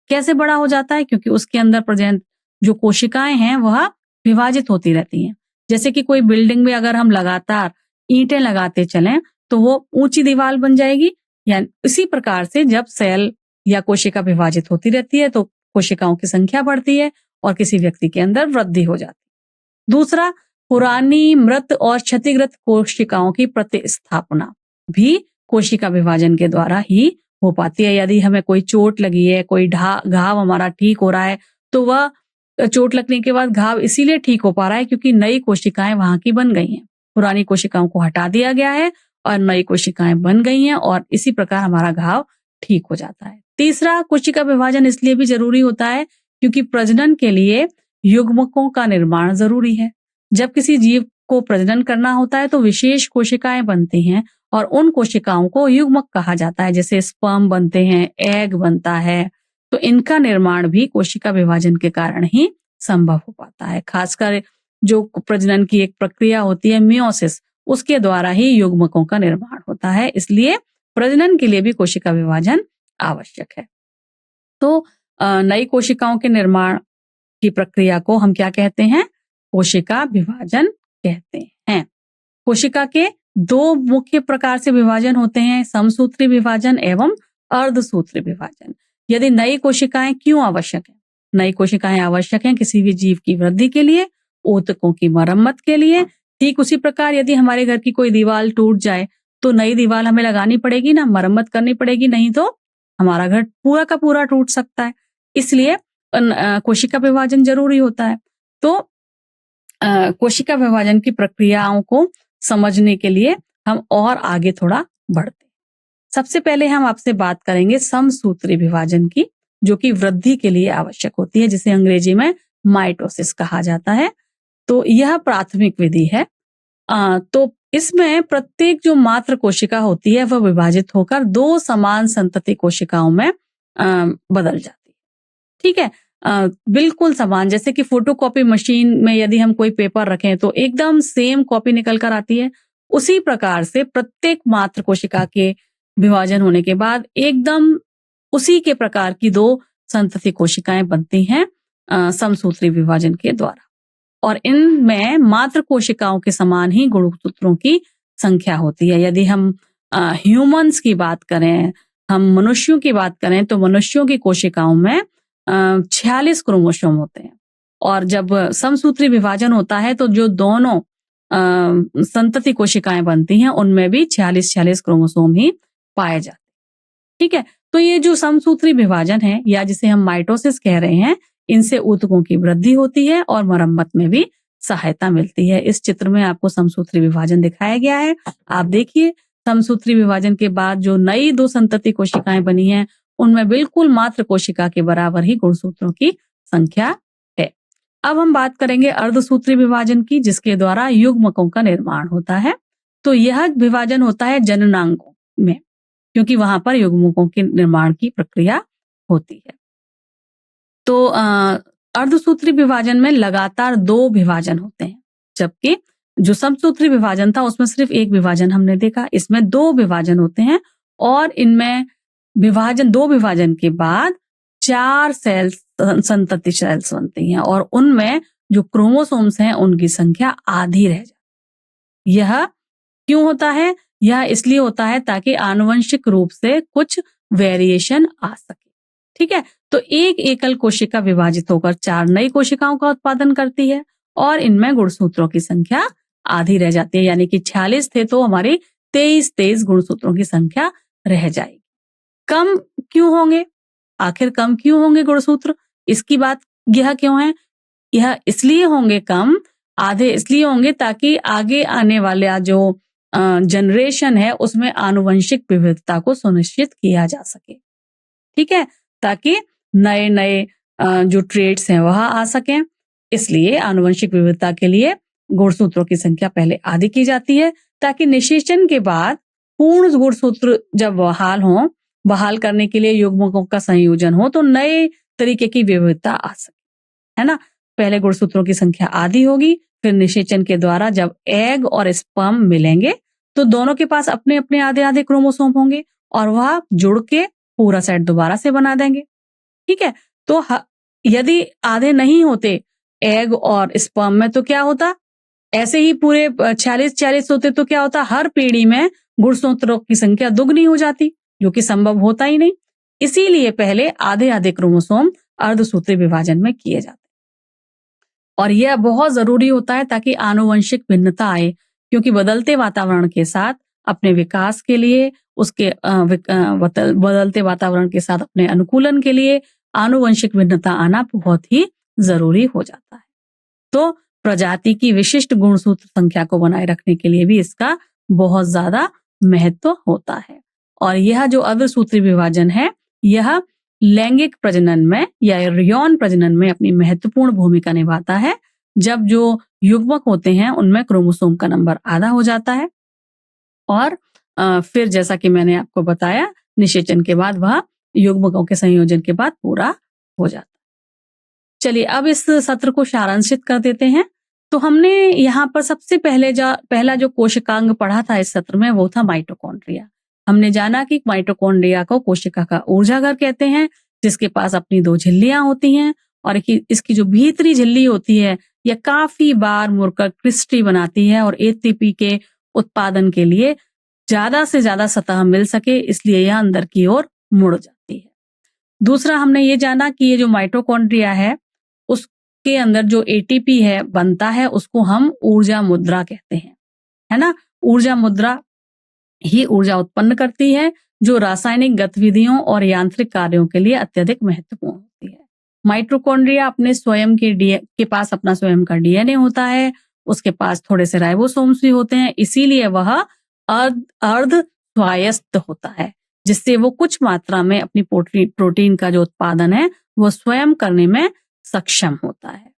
कैसे बड़ा हो जाता है? क्योंकि उसके अंदर प्रेजेंट जो कोशिकाएं हैं वह विभाजित होती रहती हैं। जैसे कि कोई बिल्डिंग में अगर हम लगातार ईंटें लगाते चलें तो वो ऊंची दीवार बन जाएगी। या इसी प्रकार से जब सेल या कोशिका विभाजित होती रहती है तो कोशिकाओं की संख्या बढ़ती है और किसी व्यक्ति के अंदर वृद्धि हो जाती है। दूसरा, पुरानी मृत और क्षतिग्रस्त कोशिकाओं की प्रतिस्थापना भी कोशिका विभाजन के द्वारा ही हो पाती है। यदि हमें कोई चोट लगी है, कोई घाव हमारा ठीक हो रहा है, तो वह चोट लगने के बाद घाव इसीलिए ठीक हो पा रहा है क्योंकि नई कोशिकाएं वहां की बन गई हैं। पुरानी कोशिकाओं को हटा दिया गया है और नई कोशिकाएं बन गई हैं और इसी प्रकार हमारा घाव ठीक हो जाता है। तीसरा, कोशिका विभाजन इसलिए भी जरूरी होता है क्योंकि प्रजनन के लिए युग्मकों का निर्माण जरूरी है। जब किसी जीव को प्रजनन करना होता है तो विशेष कोशिकाएं बनती हैं और उन कोशिकाओं को युग्मक कहा जाता है। जैसे स्पर्म बनते हैं, एग बनता है, तो इनका निर्माण भी कोशिका विभाजन के कारण ही संभव हो पाता है। खासकर जो प्रजनन की एक प्रक्रिया होती है मियोसिस, उसके द्वारा ही युग्मकों का निर्माण होता है। इसलिए प्रजनन के लिए भी कोशिका विभाजन आवश्यक है। तो नई कोशिकाओं के निर्माण की प्रक्रिया को हम क्या कहते हैं? कोशिका विभाजन कहते हैं। कोशिका के दो मुख्य प्रकार से विभाजन होते हैं, समसूत्री विभाजन एवं अर्धसूत्री विभाजन। यदि नई कोशिकाएं क्यों आवश्यक है? नई कोशिकाएं आवश्यक हैं किसी भी जीव की वृद्धि के लिए, ऊतकों की मरम्मत के लिए। ठीक उसी प्रकार यदि हमारे घर की कोई दीवार टूट जाए तो नई दीवार हमें लगानी पड़ेगी ना, मरम्मत करनी पड़ेगी, नहीं तो हमारा घर पूरा का पूरा टूट सकता है। इसलिए कोशिका विभाजन जरूरी होता है। तो कोशिका विभाजन की प्रक्रियाओं को समझने के लिए हम और आगे थोड़ा बढ़ते हैं। सबसे पहले हम आपसे बात करेंगे समसूत्री विभाजन की, जो कि वृद्धि के लिए आवश्यक होती है, जिसे अंग्रेजी में माइटोसिस कहा जाता है। तो यह प्राथमिक विधि है। तो इसमें प्रत्येक जो मात्र कोशिका होती है वह विभाजित होकर 2 समान संतति कोशिकाओं में बदल जाती है। ठीक है। बिल्कुल समान, जैसे कि फोटोकॉपी मशीन में यदि हम कोई पेपर रखें तो एकदम सेम कॉपी निकल कर आती है। उसी प्रकार से प्रत्येक मात्र कोशिका के विभाजन होने के बाद एकदम उसी के प्रकार की 2 संतति कोशिकाएं बनती हैं समसूत्री विभाजन के द्वारा। और इनमें मात्र कोशिकाओं के समान ही गुणसूत्रों की संख्या होती है। यदि हम ह्यूमंस की बात करें, हम मनुष्यों की बात करें, तो मनुष्यों की कोशिकाओं में 46 क्रोमोसोम होते हैं। और जब समसूत्री विभाजन होता है तो जो दोनों संतति कोशिकाएं बनती हैं उनमें भी 46 क्रोमोसोम ही पाए जाते हैं। ठीक है। तो ये जो समसूत्री विभाजन है, या जिसे हम माइटोसिस कह रहे हैं, इनसे ऊतकों की वृद्धि होती है और मरम्मत में भी सहायता मिलती है। इस चित्र में आपको समसूत्री विभाजन दिखाया गया है। आप देखिए, समसूत्री विभाजन के बाद जो नई 2 संतति कोशिकाएं बनी हैं, उनमें बिल्कुल मात्र कोशिका के बराबर ही गुणसूत्रों की संख्या है। अब हम बात करेंगे अर्धसूत्री विभाजन की, जिसके द्वारा युग्मकों का निर्माण होता है। तो यह विभाजन होता है जननांगों में, क्योंकि वहां पर युग्मकों के निर्माण की प्रक्रिया होती है। तो अर्धसूत्री विभाजन में लगातार 2 विभाजन होते हैं, जबकि जो समसूत्री विभाजन था उसमें सिर्फ 1 विभाजन हमने देखा। इसमें 2 विभाजन होते हैं और इनमें 2 विभाजन के बाद 4 सेल्स, संतति सेल्स बनती हैं और उनमें जो क्रोमोसोम्स हैं उनकी संख्या आधी रह जाती है। यह क्यों होता है? यह इसलिए होता है ताकि आनुवंशिक रूप से कुछ वेरिएशन आ सके। ठीक है। तो एक एकल कोशिका विभाजित होकर 4 नई कोशिकाओं का उत्पादन करती है और इनमें गुणसूत्रों की संख्या आधी रह जाती है, यानी कि 46 थे तो हमारी 23 गुणसूत्रों की संख्या रह जाएगी। कम क्यों होंगे? आखिर कम क्यों होंगे गुणसूत्र? इसकी बात यह क्यों है? यह इसलिए होंगे कम, आधे इसलिए होंगे ताकि आगे आने वाला जो जनरेशन है उसमें आनुवंशिक विविधता को सुनिश्चित किया जा सके। ठीक है। ताकि नए नए जो ट्रेड्स हैं वह आ सकें। इसलिए आनुवंशिक विविधता के लिए गुणसूत्रों की संख्या पहले आधी की जाती है, ताकि निषेचन के बाद पूर्ण गुणसूत्र जब बहाल करने के लिए युग्मकों का संयोजन हो तो नए तरीके की विविधता आ सके, है ना। पहले गुणसूत्रों की संख्या आधी होगी, फिर निषेचन के द्वारा जब एग और स्पर्म मिलेंगे तो दोनों के पास अपने अपने आधे आधे क्रोमोसोम होंगे और वह जुड़ के पूरा सेट दोबारा से बना देंगे। ठीक है। तो यदि आधे नहीं होते एग और स्पर्म में तो क्या होता? ऐसे ही पूरे 46 होते तो क्या होता? हर पीढ़ी में गुणसूत्रों की संख्या दुगनी हो जाती, जो कि संभव होता ही नहीं। इसीलिए पहले आधे आधे क्रोमोसोम अर्धसूत्री विभाजन में किए जाते हैं और यह बहुत जरूरी होता है ताकि आनुवंशिक भिन्नता आए, क्योंकि बदलते वातावरण के साथ अपने विकास के लिए, उसके बदलते वातावरण के साथ अपने अनुकूलन के लिए आनुवंशिक भिन्नता आना बहुत ही जरूरी हो जाता है। तो प्रजाति की विशिष्ट गुणसूत्र संख्या को बनाए रखने के लिए भी इसका बहुत ज्यादा महत्व होता है। और यह जो अर्धसूत्री विभाजन है, यह लैंगिक प्रजनन में या यौन प्रजनन में अपनी महत्वपूर्ण भूमिका निभाता है। जब जो युग्मक होते हैं उनमें क्रोमोसोम का नंबर आधा हो जाता है और फिर जैसा कि मैंने आपको बताया, निषेचन के बाद वह युग्मकों के संयोजन के बाद पूरा हो जाता है। चलिए अब इस सत्र को सारांशित कर देते हैं। तो हमने यहाँ पर सबसे पहला जो कोशिकांग पढ़ा था इस सत्र में, वो था माइटोकॉन्ड्रिया। हमने जाना कि माइटोकॉन्ड्रिया को कोशिका का ऊर्जाघर कहते हैं, जिसके पास अपनी 2 झिल्लियां होती हैं और इसकी जो भीतरी झिल्ली होती है यह काफी बार मुड़कर क्रिस्टली बनाती है और एटीपी के उत्पादन के लिए ज्यादा से ज्यादा सतह मिल सके, इसलिए यह अंदर की ओर मुड़ जाती है। दूसरा हमने ये जाना कि ये जो माइटोकॉन्ड्रिया है उसके अंदर जो एटीपी है बनता है, उसको हम ऊर्जा मुद्रा कहते हैं, है ना। ऊर्जा मुद्रा ही ऊर्जा उत्पन्न करती है, जो रासायनिक गतिविधियों और यांत्रिक कार्यों के लिए अत्यधिक महत्वपूर्ण होती है। माइटोकॉन्ड्रिया अपने स्वयं के पास अपना स्वयं का डीएनए होता है, उसके पास थोड़े से राइबोसोम्स भी होते हैं, इसीलिए वह अर्ध स्वायत्त होता है। जिससे वो कुछ मात्रा में अपनी प्रोटीन का जो उत्पादन है वो स्वयं करने में सक्षम होता है।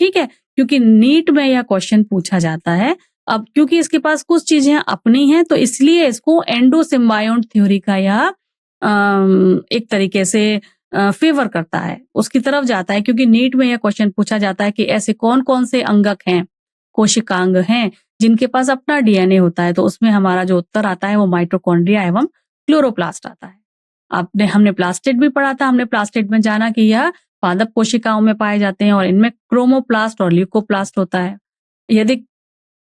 ठीक है, क्योंकि नीट में यह क्वेश्चन पूछा जाता है। अब क्योंकि इसके पास कुछ चीजें अपनी हैं तो इसलिए इसको एंडोसिम्बायोट थ्योरी का यह एक तरीके से फेवर करता है, उसकी तरफ जाता है, क्योंकि नीट में यह क्वेश्चन पूछा जाता है कि ऐसे कौन कौन से अंगक हैं, कोशिकांग हैं जिनके पास अपना डीएनए होता है। तो उसमें हमारा जो उत्तर आता है वो माइटोकॉन्ड्रिया एवं क्लोरोप्लास्ट आता है। हमने प्लास्टिड भी पढ़ा था। हमने प्लास्टिड में जाना कि यह पादप कोशिकाओं में पाए जाते हैं और इनमें क्रोमोप्लास्ट और ल्यूकोप्लास्ट होता है। यदि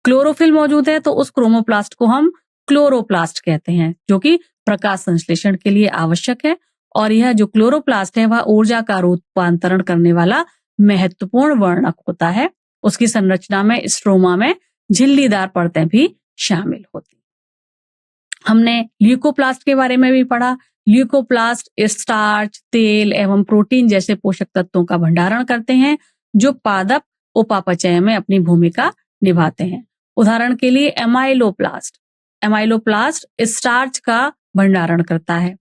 क्लोरोफिल मौजूद है तो उस क्रोमोप्लास्ट को हम क्लोरोप्लास्ट कहते हैं, जो कि प्रकाश संश्लेषण के लिए आवश्यक है। और यह जो क्लोरोप्लास्ट है वह ऊर्जा का रूपांतरण करने वाला महत्वपूर्ण वर्णक होता है। उसकी संरचना में स्ट्रोमा में झिल्लीदार परतें भी शामिल होती। हमने ल्यूकोप्लास्ट के बारे में भी पढ़ा। ल्यूकोप्लास्ट स्टार्च, तेल एवं प्रोटीन जैसे पोषक तत्वों का भंडारण करते हैं जो पादप उपापचय में अपनी भूमिका निभाते हैं। उदाहरण के लिए एमाइलोप्लास्ट स्टार्च का भंडारण करता है।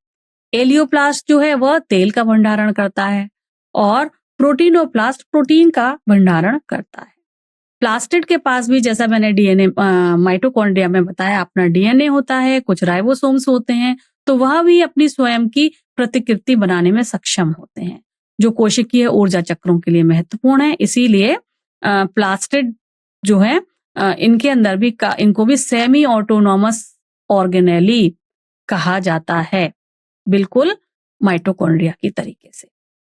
एलियोप्लास्ट जो है वह तेल का भंडारण करता है और प्रोटीनोप्लास्ट प्रोटीन का भंडारण करता है। प्लास्टिड के पास भी, जैसा मैंने डीएनए माइटोकॉन्ड्रिया में बताया, अपना डीएनए होता है, कुछ राइबोसोम्स होते हैं, तो वह भी अपनी स्वयं की प्रतिकृति बनाने में सक्षम होते हैं जो कोशिकीय ऊर्जा चक्रों के लिए महत्वपूर्ण है। इसीलिए प्लास्टिड जो है इनके अंदर भी इनको भी सेमी ऑटोनॉमस ऑर्गेनेली कहा जाता है, बिल्कुल माइटोकॉन्ड्रिया की तरीके से।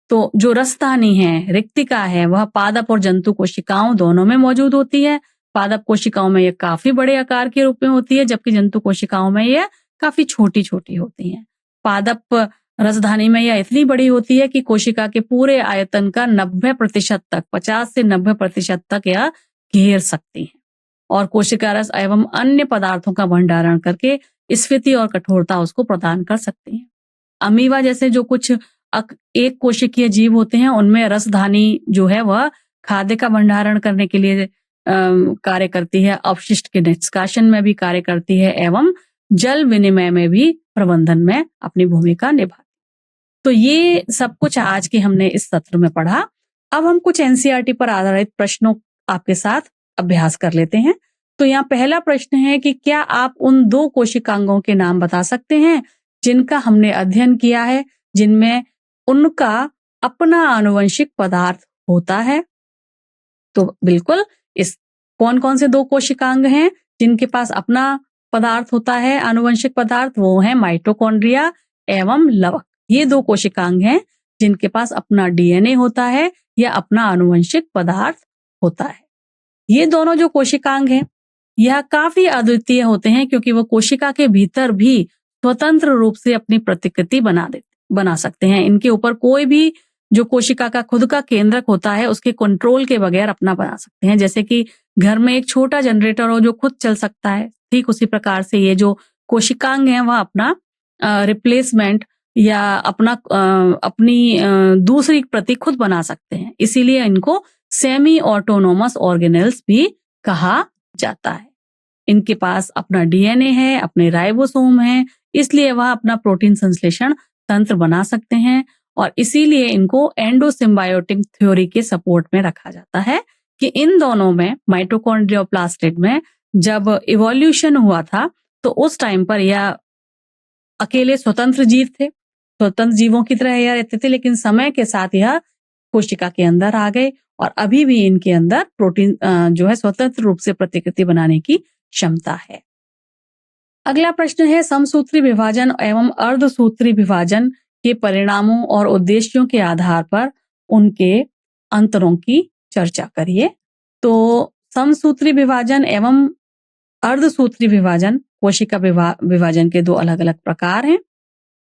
तो जो रसदानी है, रिक्तिका है, वह पादप और जंतु कोशिकाओं दोनों में मौजूद होती है। पादप कोशिकाओं में यह काफी बड़े आकार के रूप में होती है, जबकि जंतु कोशिकाओं में यह काफी छोटी छोटी होती हैं। पादप रसधानी में यह इतनी बड़ी होती है कि कोशिका के पूरे आयतन का 90% तक, 50 से 90% तक यह घेर सकती है और कोशिका रस एवं अन्य पदार्थों का भंडारण करके स्फीति और कठोरता उसको प्रदान कर सकती है। अमीबा जैसे जो कुछ एक कोशिकीय जीव होते हैं उनमें रसधानी जो है वह खाद्य का भंडारण करने के लिए कार्य करती है, अपशिष्ट के निष्कासन में भी कार्य करती है एवं जल विनिमय में भी प्रबंधन में अपनी भूमिका निभाती है। तो ये सब कुछ आज के हमने इस सत्र में पढ़ा। अब हम कुछ एनसीईआरटी पर आधारित प्रश्नों आपके साथ अभ्यास कर लेते हैं। तो यहाँ पहला प्रश्न है कि क्या आप उन 2 कोशिकांगों के नाम बता सकते हैं जिनका हमने अध्ययन किया है, जिनमें उनका अपना आनुवंशिक पदार्थ होता है। तो बिल्कुल इस कौन कौन से 2 कोशिकांग हैं जिनके पास अपना पदार्थ होता है, आनुवंशिक पदार्थ, वो है माइटोकॉन्ड्रिया एवं लवक। ये 2 कोशिकांग हैं जिनके पास अपना डीएनए होता है या अपना आनुवंशिक पदार्थ होता है। ये दोनों जो कोशिकांग हैं यह काफी अद्वितीय होते हैं क्योंकि वो कोशिका के भीतर भी स्वतंत्र रूप से अपनी प्रतिकृति बना सकते हैं। इनके ऊपर कोई भी जो कोशिका का खुद का केंद्रक होता है उसके कंट्रोल के बगैर अपना बना सकते हैं। जैसे कि घर में एक छोटा जनरेटर हो जो खुद चल सकता है, ठीक उसी प्रकार से ये जो कोशिकांग हैं वह अपना रिप्लेसमेंट या अपनी दूसरी प्रति खुद बना सकते हैं। इसीलिए इनको सेमी ऑटोनोमस ऑर्गेनेल्स भी कहा जाता है। इनके पास अपना डीएनए है, अपने राइबोसोम है, इसलिए वह अपना प्रोटीन संश्लेषण तंत्र बना सकते हैं और इसीलिए इनको एंडोसिम्बायोटिक थ्योरी के सपोर्ट में रखा जाता है कि इन दोनों में, माइटोकॉन्ड्रिया और प्लास्टिड में, जब इवोल्यूशन हुआ था तो उस टाइम पर यह अकेले स्वतंत्र जीव थे, स्वतंत्र जीवों की तरह यह रहते थे, लेकिन समय के साथ यह कोशिका के अंदर आ गए और अभी भी इनके अंदर प्रोटीन जो है स्वतंत्र रूप से प्रतिकृति बनाने की क्षमता है। अगला प्रश्न है, समसूत्री विभाजन एवं अर्धसूत्री विभाजन के परिणामों और उद्देश्यों के आधार पर उनके अंतरों की चर्चा करिए। तो समसूत्री विभाजन एवं अर्धसूत्री विभाजन कोशिका विभाजन के 2 अलग अलग प्रकार हैं।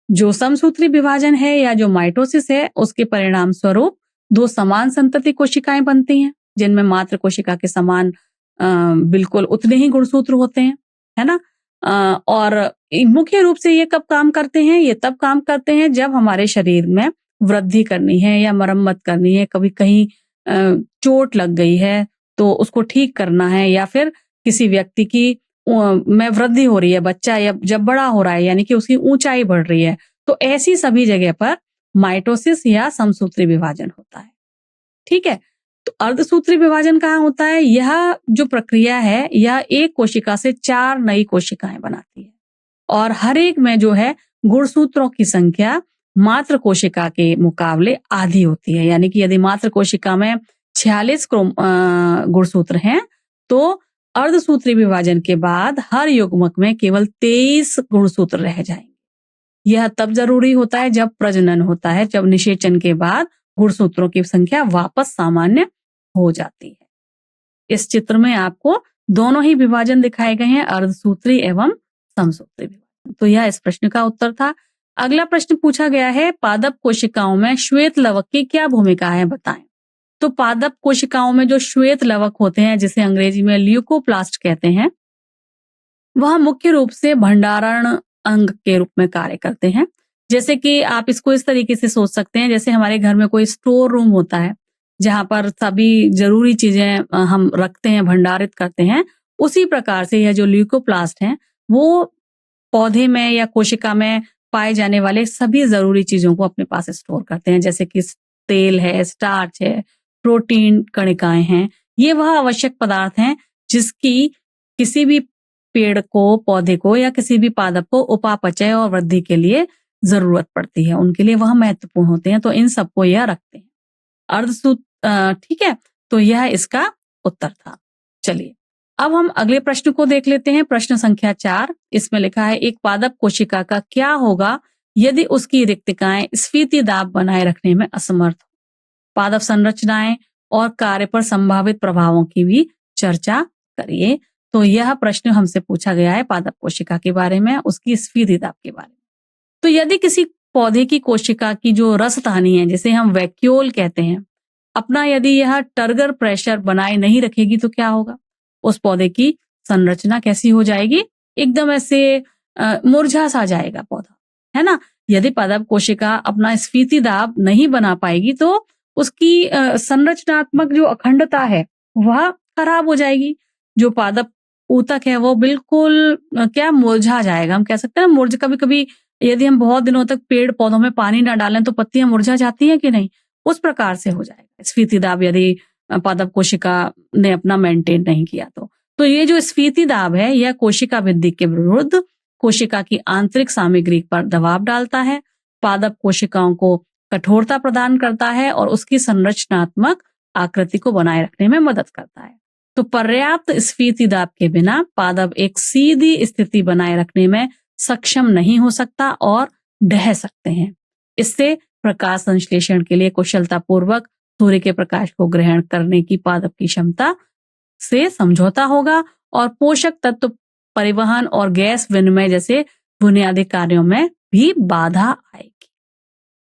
जो समसूत्री विभाजन है या जो माइटोसिस है उसके परिणाम स्वरूप 2 समान संतति कोशिकाएं बनती हैं जिनमें मात्र कोशिका के समान बिल्कुल उतने ही गुणसूत्र होते हैं, है ना। और मुख्य रूप से ये कब काम करते हैं? ये तब काम करते हैं जब हमारे शरीर में वृद्धि करनी है या मरम्मत करनी है, कभी कहीं चोट लग गई है तो उसको ठीक करना है, या फिर किसी व्यक्ति की में वृद्धि हो रही है, बच्चा या जब बड़ा हो रहा है यानी कि उसकी ऊंचाई बढ़ रही है, तो ऐसी सभी जगह पर माइटोसिस या समसूत्री विभाजन होता है। ठीक है, तो अर्धसूत्री विभाजन कहाँ होता है? यह जो प्रक्रिया है यह एक कोशिका से 4 नई कोशिकाएं बनाती है और हर एक में जो है गुणसूत्रों की संख्या मात्र कोशिका के मुकाबले आधी होती है। यानी कि यदि मात्र कोशिका में 46 गुणसूत्र हैं तो अर्धसूत्री विभाजन के बाद हर युग्मक में केवल 23 गुणसूत्र रह जाएंगे। यह तब जरूरी होता है जब प्रजनन होता है, जब निषेचन के बाद गुणसूत्रों की संख्या वापस सामान्य हो जाती है। इस चित्र में आपको दोनों ही विभाजन दिखाए गए हैं, अर्धसूत्री एवं समसूत्री विभाजन। तो यह इस प्रश्न का उत्तर था। अगला प्रश्न पूछा गया है, पादप कोशिकाओं में श्वेत लवक की क्या भूमिका है, बताएं। तो पादप कोशिकाओं में जो श्वेत लवक होते हैं, जिसे अंग्रेजी में ल्यूकोप्लास्ट कहते हैं, वह मुख्य रूप से भंडारण अंग के रूप में कार्य करते हैं। जैसे कि आप इसको इस तरीके से सोच सकते हैं, जैसे हमारे घर में कोई स्टोर रूम होता है जहां पर सभी जरूरी चीजें हम रखते हैं, भंडारित करते हैं। उसी प्रकार से यह जो ल्यूकोप्लास्ट हैं वो पौधे में या कोशिका में पाए जाने वाले सभी जरूरी चीजों को अपने पास स्टोर करते हैं, जैसे कि तेल है, स्टार्च है, प्रोटीन कणिकाएं हैं। ये वह आवश्यक पदार्थ हैं जिसकी किसी भी पेड़ को, पौधे को या किसी भी पादप को उपापचय और वृद्धि के लिए जरूरत पड़ती है। उनके लिए वह महत्वपूर्ण होते हैं, तो इन सबको यह रखते हैं। ठीक है, तो यह इसका उत्तर था। चलिए अब हम अगले प्रश्न को देख लेते हैं। प्रश्न संख्या 4, इसमें लिखा है, एक पादप कोशिका का क्या होगा यदि उसकी रिक्तिकाएं स्फीति दाब बनाए रखने में असमर्थ हो। पादप संरचनाएं और कार्य पर संभावित प्रभावों की भी चर्चा करिए। तो यह प्रश्न हमसे पूछा गया है पादप कोशिका के बारे में, उसकी स्फीति दाब के बारे में। तो यदि किसी पौधे की कोशिका की जो रसधानी है, जिसे हम वैक्यूल कहते हैं, अपना यदि यह टर्गर प्रेशर बनाए नहीं रखेगी तो क्या होगा? उस पौधे की संरचना कैसी हो जाएगी? एकदम ऐसे मुरझा सा जाएगा पौधा, है ना। यदि पादप कोशिका अपना स्फीति दाब नहीं बना पाएगी तो उसकी संरचनात्मक जो अखंडता है वह खराब हो जाएगी। जो पादप ऊतक है वो बिल्कुल मुरझा जाएगा। हम कह सकते हैं कभी कभी यदि हम बहुत दिनों तक पेड़ पौधों में पानी ना डालें तो पत्तियां मुरझा जाती हैं कि नहीं, उस प्रकार से हो जाएगा स्फीति दाब यदि पादप कोशिका ने अपना मेंटेन नहीं किया तो ये जो स्फीति दाब है यह कोशिका वृद्धि के विरुद्ध कोशिका की आंतरिक सामग्री पर दबाव डालता है, पादप कोशिकाओं को कठोरता प्रदान करता है और उसकी संरचनात्मक आकृति को बनाए रखने में मदद करता है। तो पर्याप्त स्फीति दाब के बिना पादप एक सीधी स्थिति बनाए रखने में सक्षम नहीं हो सकता और ढह सकते हैं। इससे प्रकाश संश्लेषण के लिए कुशलतापूर्वक सूर्य के प्रकाश को ग्रहण करने की पादप की क्षमता से समझौता होगा और पोषक तत्व परिवहन और गैस विनिमय जैसे बुनियादी कार्यों में भी बाधा आएगी।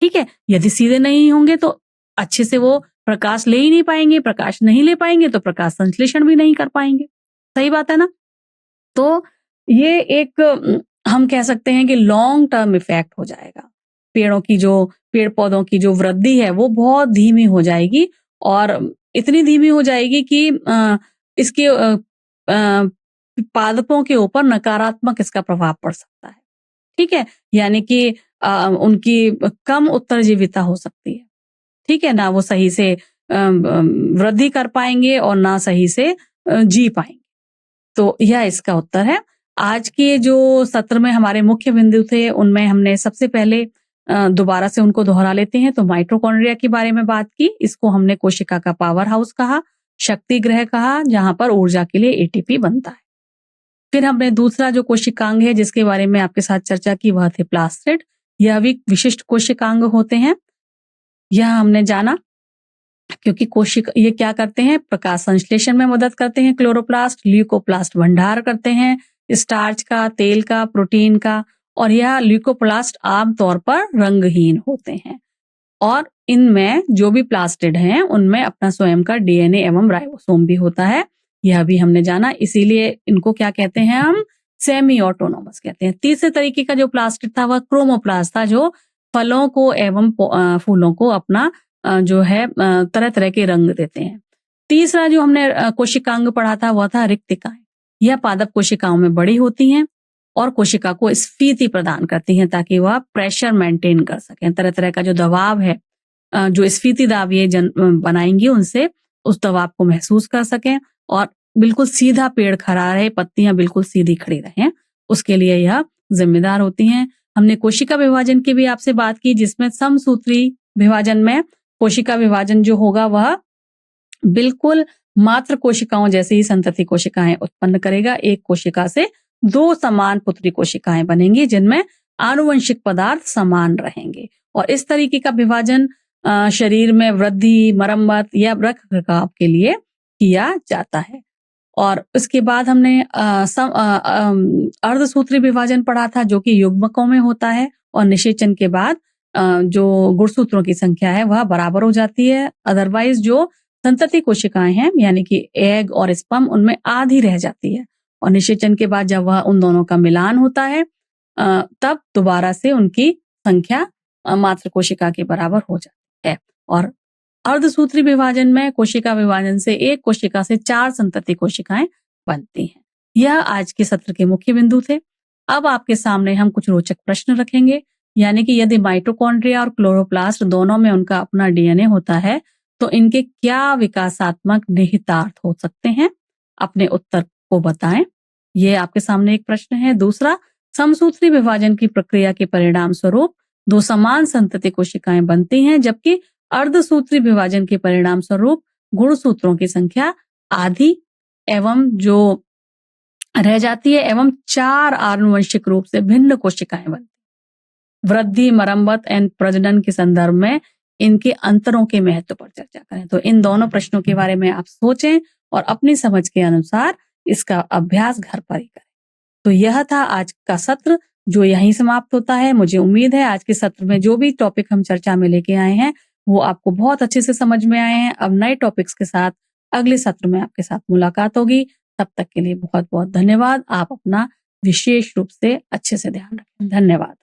ठीक है, यदि सीधे नहीं होंगे तो अच्छे से वो प्रकाश ले ही नहीं पाएंगे, प्रकाश नहीं ले पाएंगे तो प्रकाश संश्लेषण भी नहीं कर पाएंगे। सही बात है ना। तो ये एक हम कह सकते हैं कि लॉन्ग टर्म इफेक्ट हो जाएगा। पेड़ पौधों की जो वृद्धि है वो बहुत धीमी हो जाएगी और इतनी धीमी हो जाएगी कि इसके पादपों के ऊपर नकारात्मक इसका प्रभाव पड़ सकता है। ठीक है, यानी कि उनकी कम उत्तरजीविता हो सकती है। ठीक है ना, वो सही से वृद्धि कर पाएंगे और ना सही से जी पाएंगे। तो यह इसका उत्तर है। आज के जो सत्र में हमारे मुख्य बिंदु थे उनमें हमने सबसे पहले दोबारा से उनको दोहरा लेते हैं तो माइटोकॉन्ड्रिया के बारे में बात की। इसको हमने कोशिका का पावर हाउस कहा, शक्ति गृह कहा, जहां पर ऊर्जा के लिए एटीपी बनता है। फिर हमने दूसरा जो कोशिकांग है जिसके बारे में आपके साथ चर्चा की वह थे प्लास्टिड। यह भी विशिष्ट कोशिकांग होते हैं। यह हमने जाना क्योंकि कोशिका ये क्या करते हैं, प्रकाश संश्लेषण में मदद करते हैं। क्लोरोप्लास्ट, ल्यूकोप्लास्ट भंडार करते हैं स्टार्च का, तेल का, प्रोटीन का, और यह ल्यूकोप्लास्ट आमतौर पर रंगहीन होते हैं और इनमें जो भी प्लास्टिड हैं उनमें अपना स्वयं का डीएनए एवं राइबोसोम भी होता है। यह भी हमने जाना, इसीलिए इनको क्या कहते हैं, हम सेमी ऑटोनोमस कहते हैं। तीसरे तरीके का जो प्लास्टिड था वह क्रोमोप्लास्ट था, जो फलों को एवं फूलों को अपना जो है तरह तरह के रंग देते हैं। तीसरा जो हमने कोशिकांग पढ़ा था वह था रिक्तिकाएं। यह पादप कोशिकाओं में बड़ी होती हैं और कोशिका को स्फीति प्रदान करती हैं ताकि वह प्रेशर मेंटेन कर सकें। तरह तरह का जो दबाव है, जो स्फीति दाब ये बनाएंगी, उनसे उस दबाव को महसूस कर सकें और बिल्कुल सीधा पेड़ खड़ा रहे, पत्तियां बिल्कुल सीधी खड़ी रहें, उसके लिए यह जिम्मेदार होती हैं। हमने कोशिका विभाजन की भी आपसे बात की, जिसमें समसूत्री विभाजन में कोशिका विभाजन जो होगा वह बिल्कुल मात्र कोशिकाओं जैसे ही संतति कोशिकाएं उत्पन्न करेगा। एक कोशिका से 2 समान पुत्री कोशिकाएं बनेंगी जिनमें आनुवंशिक पदार्थ समान रहेंगे और इस तरीके का विभाजन शरीर में वृद्धि, मरम्मत या रखरखाव के लिए किया जाता है। और उसके बाद हमने अर्धसूत्री विभाजन पढ़ा था जो कि युग्मकों में होता है और निषेचन के बाद जो गुणसूत्रों की संख्या है वह बराबर हो जाती है। अदरवाइज जो संतति कोशिकाएं हैं यानी कि एग और स्पर्म, उनमें आधी रह जाती है और निषेचन के बाद जब वह उन दोनों का मिलान होता है तब दोबारा से उनकी संख्या मात्र कोशिका के बराबर हो जाती है। और अर्धसूत्री विभाजन में कोशिका विभाजन से एक कोशिका से 4 संतति कोशिकाएं बनती हैं। यह आज के सत्र के मुख्य बिंदु थे। अब आपके सामने हम कुछ रोचक प्रश्न रखेंगे, यानी कि यदि माइटोकॉन्ड्रिया और क्लोरोप्लास्ट दोनों में उनका अपना डीएनए होता है तो इनके क्या विकासात्मक निहितार्थ हो सकते हैं? अपने उत्तर को बताएं। यह आपके सामने एक प्रश्न है। दूसरा, समसूत्री विभाजन की प्रक्रिया के परिणाम स्वरूप 2 समान संतति कोशिकाएं बनती हैं, जबकि अर्धसूत्री विभाजन के परिणाम स्वरूप गुणसूत्रों की संख्या आधी एवं जो रह जाती है एवं 4 आनुवंशिक रूप से भिन्न कोशिकाएं बनती हैं। वृद्धि, मरम्मत एवं प्रजनन के संदर्भ में इनके अंतरों के महत्व पर चर्चा करें। तो इन दोनों प्रश्नों के बारे में आप सोचें और अपनी समझ के अनुसार इसका अभ्यास घर पर ही करें। तो यह था आज का सत्र जो यहीं समाप्त होता है। मुझे उम्मीद है आज के सत्र में जो भी टॉपिक हम चर्चा में लेके आए हैं वो आपको बहुत अच्छे से समझ में आए हैं। अब नए टॉपिक्स के साथ अगले सत्र में आपके साथ मुलाकात होगी। तब तक के लिए बहुत बहुत धन्यवाद। आप अपना विशेष रूप से अच्छे से ध्यान रखें। धन्यवाद।